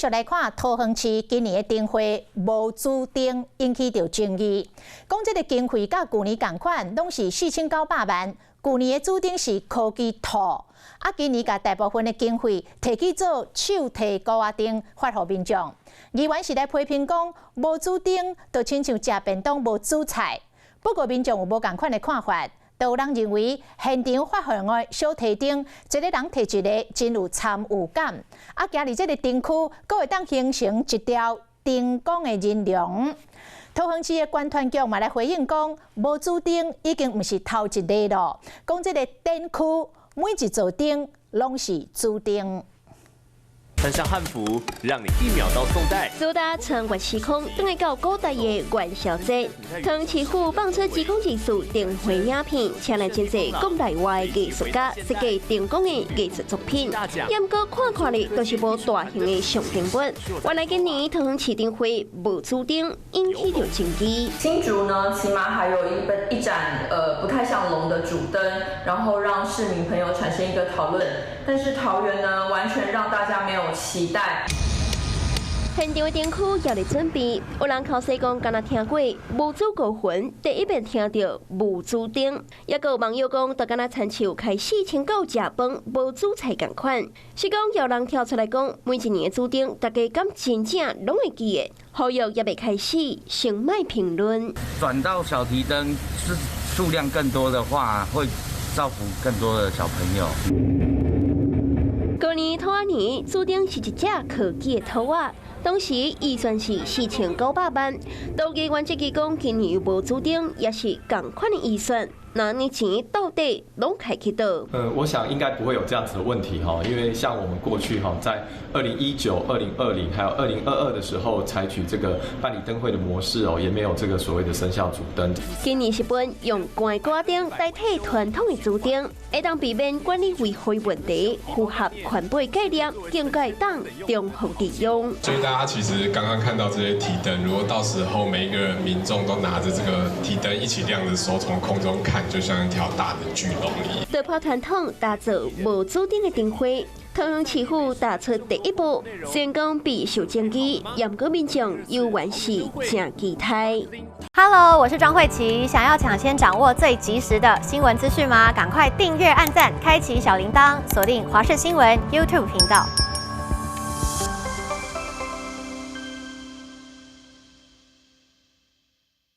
续来看桃园市今年的灯会无主灯引起着争议，讲这个经费甲去年同款，拢是4900万。去年的主灯是科技兔，今年甲大部分的经费摕去做手提高压灯发予民众。议员是来批评讲，无主灯就亲像食便当无主菜。不过民众有无共款的看法？都有人认为现场发放的小提灯，一个人摕一个，真有参与感。今日这个灯区，阁会当形成一条灯光的人龙。桃园市的管团局嘛来回应讲，无主灯已经毋是头一个咯，讲这个灯区每一座灯拢是主灯。穿上汉服，让你1秒到宋代。苏打穿越时空，等来到古代的元宵节。桃园市府放出时空技术灯会影片，请来真侪国内外的艺术家设计灯光的艺术作品。严格看看哩，都是无大型的上灯本。原来今年桃园市灯会无主灯，引起着争议。新竹呢，起码还有一盏不太像龙的主灯，然后让市民朋友产生一个讨论。但是桃园呢，完全让大家没有期待。现场的灯区也在准备，有人靠西讲，敢若听过无主孤魂，第一遍听到无主灯，也有网友讲，都敢若亲像开4000到食饭无主菜共款。是讲有人跳出来讲，每一年的主灯，大家敢真正拢会记的。好友也未开始先卖评论。转到小提灯数量更多的话，会造福更多的小朋友。去年兔仔年注定是一只科技的兔仔，当时预算是4900万。到议员这支讲，今年又无注定，也是同款的预算。那年钱到底拢开去倒？我想应该不会有这样子的问题哈，因为像我们过去哈，在2019、2020还有2022的时候，采取这个办理灯会的模式哦，也没有这个所谓的生肖主灯。今年是本用关挂灯代替传统的主灯，会当避免管理违规问题，符合环保概念，更该当中好利用。所以大家其实刚刚看到这些提灯，如果到时候每一个民众都拿着这个提灯一起亮着手从空中看，就像一条大的巨龙一样。对破传统，打造无主灯的灯会。桃园市府踏出第一步，虽然讲备受争议，严格民众有原是正期待。Hello， 我是庄慧琪，想要抢先掌握最及时的新闻资讯吗？赶快订阅、按赞、开启小铃铛，锁定华视新闻 YouTube 频道。